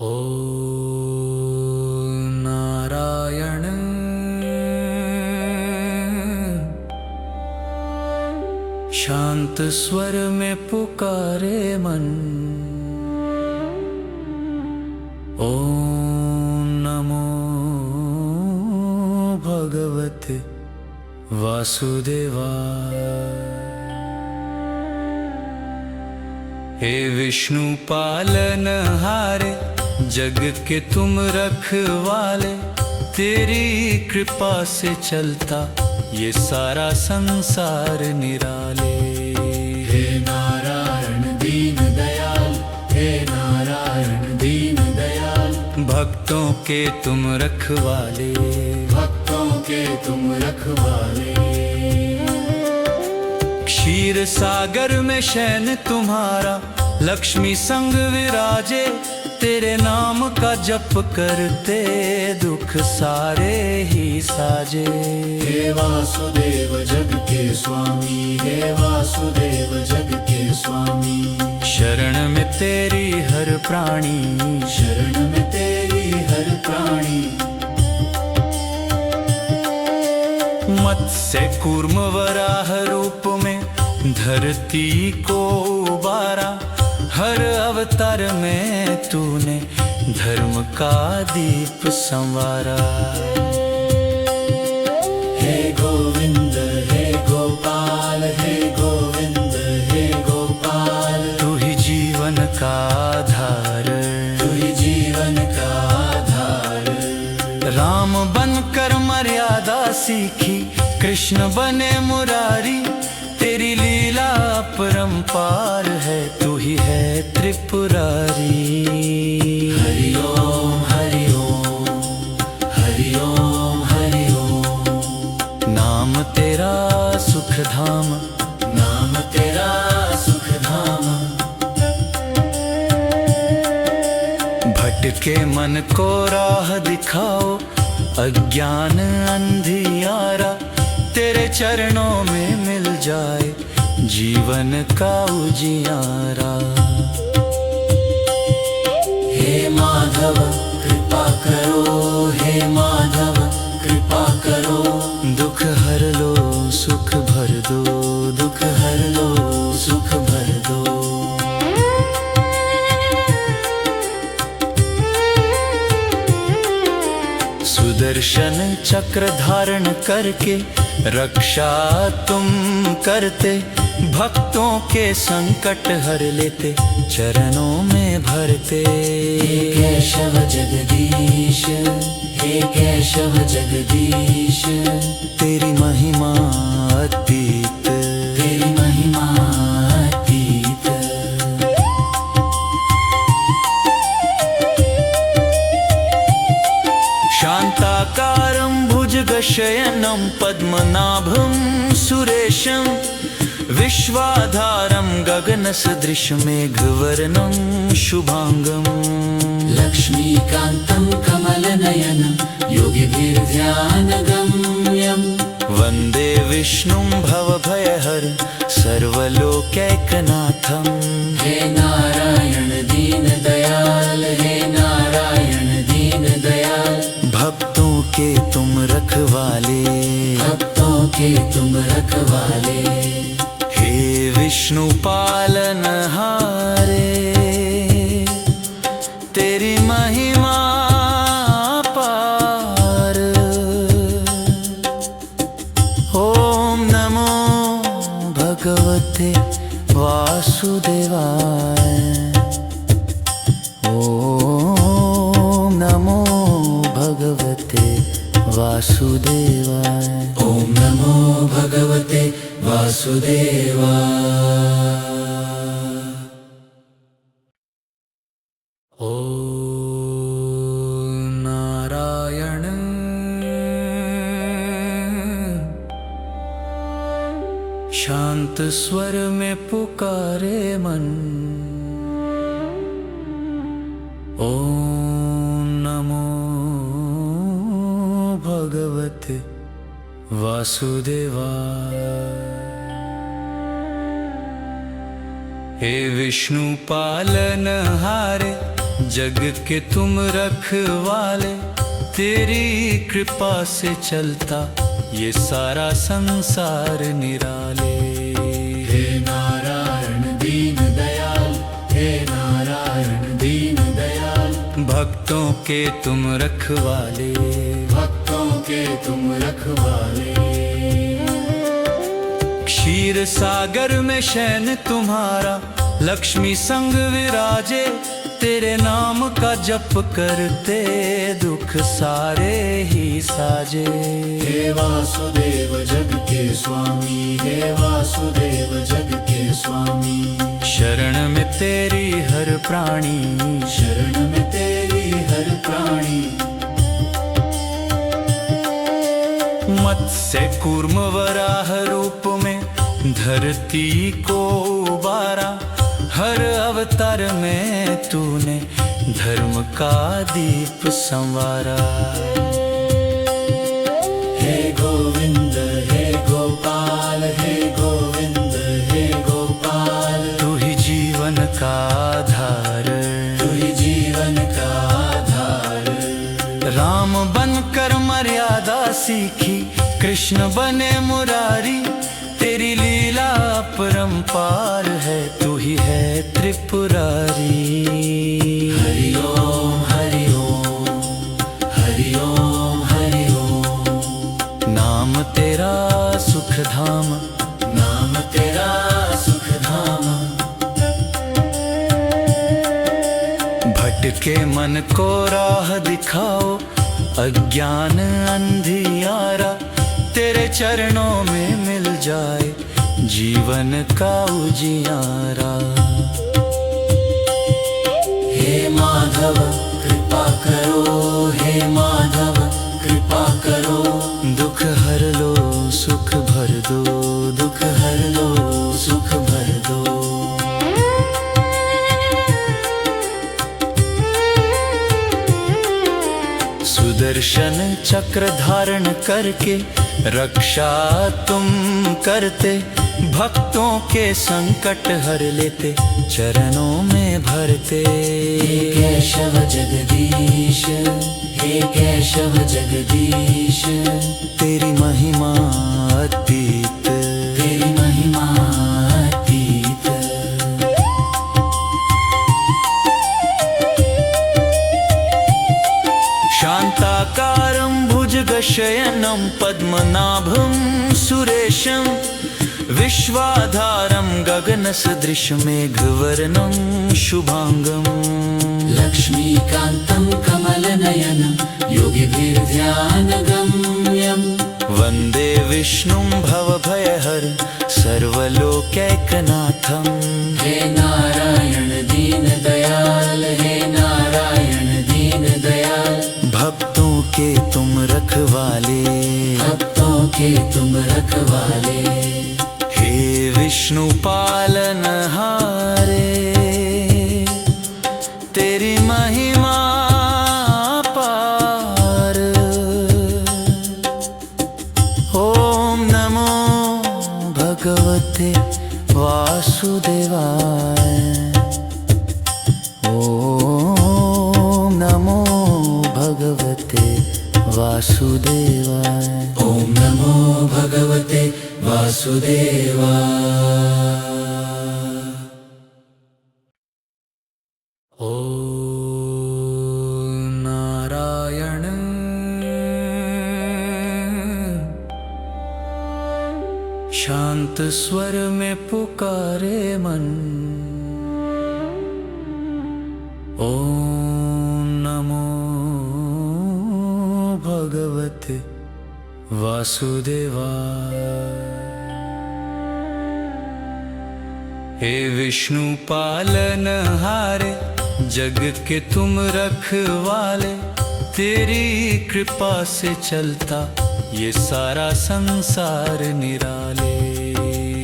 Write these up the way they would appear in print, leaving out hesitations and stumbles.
ओ नारायण शांत स्वर में पुकारे मन। ओम नमो भगवते वासुदेवाय। हे विष्णु पालनहारे जग के तुम रखवाले, तेरी कृपा से चलता ये सारा संसार निराले। हे नारायण दीन दयाल, हे नारायण दीन दयाल। भक्तों के तुम रखवाले, भक्तों के तुम रखवाले। क्षीर सागर में शयन तुम्हारा, लक्ष्मी संग विराजे। तेरे नाम का जप करते दुख सारे ही साजे। हे वासुदेव जग के स्वामी, हे वासुदेव जग के स्वामी। शरण में तेरी हर प्राणी, शरण में तेरी हर प्राणी। मत्स्य कूर्म वराह रूप में धरती को उबारा। हर अवतार में तूने धर्म का दीप संवारा। हे गोविंद हे गोपाल, हे गोविंद हे गोपाल। तू ही जीवन का आधार, तू ही जीवन का आधार। राम बनकर मर्यादा सीखी, कृष्ण बने मुरारी। तेरी लीला परंपार है, तू ही है त्रिपुरारी। हरि ओम हरि ओम, हरि ओम हरि ओम। नाम तेरा सुख धाम, नाम तेरा सुख धाम। भटके मन को राह दिखाओ, अज्ञान अंधियारा। तेरे चरणों में मिल जाए जीवन का उजियारा। हे माधव कृपा करो, हे माधव कृपा करो। दुख हर लो सुख भर दो, दुख हर लो सुख भर दो। सुदर्शन चक्र धारण करके रक्षा तुम करते। भक्तों के संकट हर लेते, चरणों में भरते। हे केशव जगदीश, हे केशव जगदीश। तेरी महिमा अतीत, तेरी महिमा अतीत। शांताकारं भुजगशयनं पद्मनाभं सुरेशं। विश्वाधारं गगनसदृशं मेघवर्णं शुभांगं। लक्ष्मीकान्तं कमलनयनं योगिभिर्ध्यानगम्यं। वन्दे विष्णुं भवभयहर सर्वलोकैकनाथं। हे नारायण दीन दयाल, हे नारायण दीन दयाल। भक्तों के तुम रखवाले, भक्तों के तुम रखवाले। हे विष्णु पालनहारे, तेरी महिमा पार। ओम नमो भगवते वासुदेवाय। ओम नमो भगवते वासुदेवाय। ओम नमो भगवते वासुदेवाय। ओ नारायण शांत स्वर में पुकारे मन। ओम नमो भगवते वासुदेवाय। हे विष्णु पालनहारे जग के तुम रखवाले, तेरी कृपा से चलता ये सारा संसार निराले। हे नारायण दीन दयाल, हे नारायण दीन दयाल, भक्तों के तुम रखवाले, भक्तों के तुम रखवाले। क्षीर सागर में शयन तुम्हारा, लक्ष्मी संग विराजे, तेरे नाम का जप करते दुख सारे ही साजे। हे वासुदेव जग के स्वामी, हे वासुदेव जग के स्वामी, शरण में तेरी हर प्राणी, शरण में तेरी हर प्राणी। मत्स्य कूर्म वराह रूप में धरती को उबारा, हर अवतार में तूने धर्म का दीप संवारा। हे गोविंद हे गोपाल, हे गोविंद हे गोपाल, तू ही जीवन का आधार, तू ही जीवन का आधार। राम बनकर मर्यादा सीखी, कृष्ण बने मुरारी, तेरी लीला परंपार है, तू ही है त्रिपुरारी। हरि ओम हरि ओम, हरि ओम हरि ओम, नाम तेरा सुख धाम, नाम तेरा सुख धाम। भटके मन को राह दिखाओ, अज्ञान अंधियारा, तेरे चरणों में मिल जाए जीवन का उजियारा। हे माधव कृपा करो, हे माधव कृपा करो, दुख हर लो सुख भर दो, दुख हर लो सुख भर दो। सुदर्शन चक्र धारण करके रक्षा तुम करते, भक्तों के संकट हर लेते, चरणों में भरते। हे केशव जगदीश, हे केशव जगदीश, तेरी महिमा अतीत, तेरी महिमा अतीत। शांताकारं भुजगशयनं पद्मनाभं सुरेशं, विश्वाधारं गगनसदृशमेघवर्णं शुभांगं। लक्ष्मीकान्तं कमलनयनं योगिभिर्ध्यानगम्यं, वन्दे विष्णुं भवभयहर सर्वलोकैकनाथं। हे नारायण दीन दयाल, हे नारायण दीन दयाल, भक्तों के तुम रखवाले, भक्तों के तुम रखवाले। हे विष्णु पालनहारे, तेरी महिमा पार। ओम नमो भगवते वासुदेवाय, ओम नमो भगवते वासुदेवाय, ओम नमो भगवते वासुदेवाय। ओम नारायण शांत स्वर में पुकारे मन, ओम नमो भगवते वासुदेवाय। हे विष्णु पालनहारे, जग के तुम रखवाले, तेरी कृपा से चलता ये सारा संसार निराले।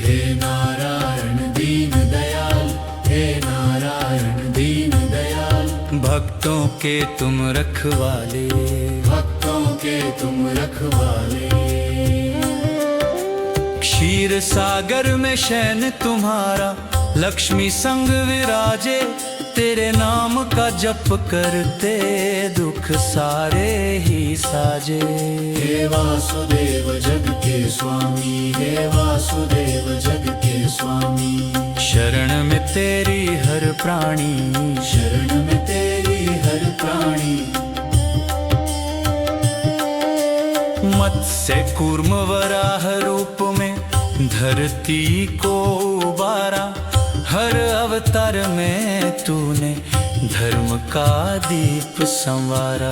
हे नारायण दीन दयाल, हे नारायण दीन दयाल, भक्तों के तुम रखवाले, भक्तों के तुम रखवाले। क्षीर सागर में शयन तुम्हारा, लक्ष्मी संग विराजे, तेरे नाम का जप करते दुख सारे ही साजे। हे वासुदेव जग के स्वामी, हे वासुदेव जग के स्वामी। शरण में तेरी हर प्राणी, शरण में तेरी हर प्राणी। मत्स्य कूर्म वराह रूप में धरती को उबारा। हर अवतार में तूने धर्म का दीप संवारा।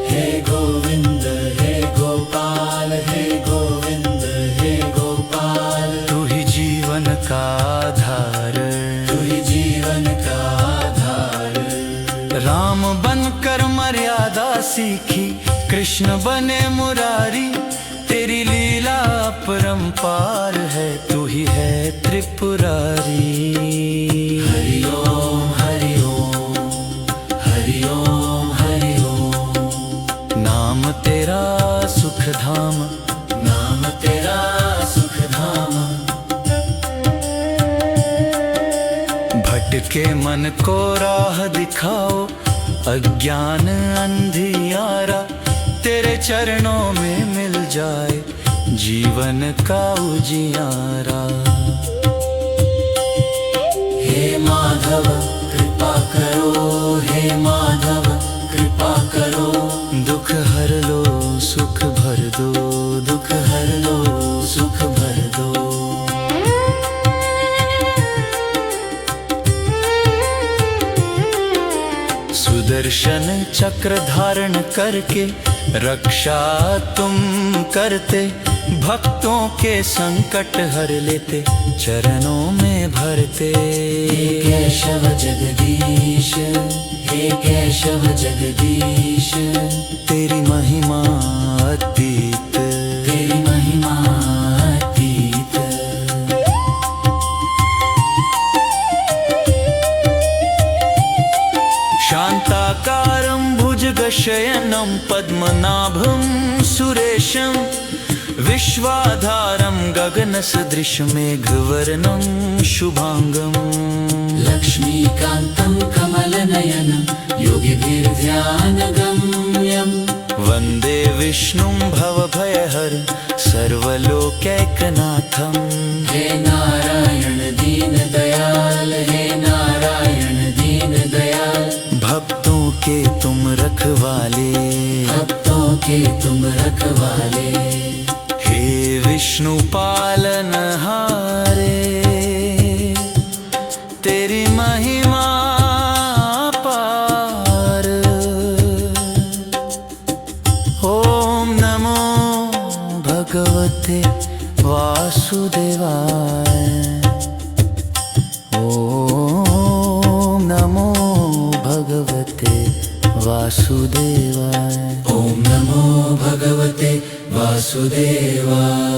हे गोविंद हे गोपाल, हे गोविंद हे गोपाल। तू ही जीवन का आधार, तू ही जीवन का आधार। राम बनकर मर्यादा सीखी, कृष्ण बने मुरारी। तेरी लीला परंपार है, तू ही है त्रिपुरारी। हरि ओम हरि ओम, हरि ओम हरि ओम। नाम तेरा सुख धाम, नाम तेरा सुख धाम। भटके मन को राह दिखाओ, अज्ञान अंधियारा। तेरे चरणों में मिल जाए जीवन का उजियारा। हे माधव कृपा करो, हे माधव कृपा करो। दुख हर लो सुख भर दो, दुख हर लो सुख भर दो। सुदर्शन चक्र धारण करके रक्षा तुम करते। भक्तों के संकट हर लेते, चरणों में भरते। हे केशव जगदीश, हे केशव जगदीश। तेरी महिमा अतीत, तेरी महिमा अतीत। शांताकारं भुजगशयनं पद्मनाभं सुरेशं। विश्वाधारं गगनसदृशमेघवर्णं शुभांगं। लक्ष्मीकान्तं कमलनयनं योगिभिर्ध्यानगम्यं। वन्दे विष्णुं भवभयहरं सर्वलोकैकनाथं। हे नारायण दीनदयाल, हे नारायण दीनदयाल। भक्तों के तुम रखवाले, भक्तों के तुम रखवाले। हे विष्णु पालनहारे, तेरी महिमा अपार। ओम नमो भगवते वासुदेवाय। ओम नमो भगवते वासुदेवाय। ओम नमो भगवते वासुदेवाय।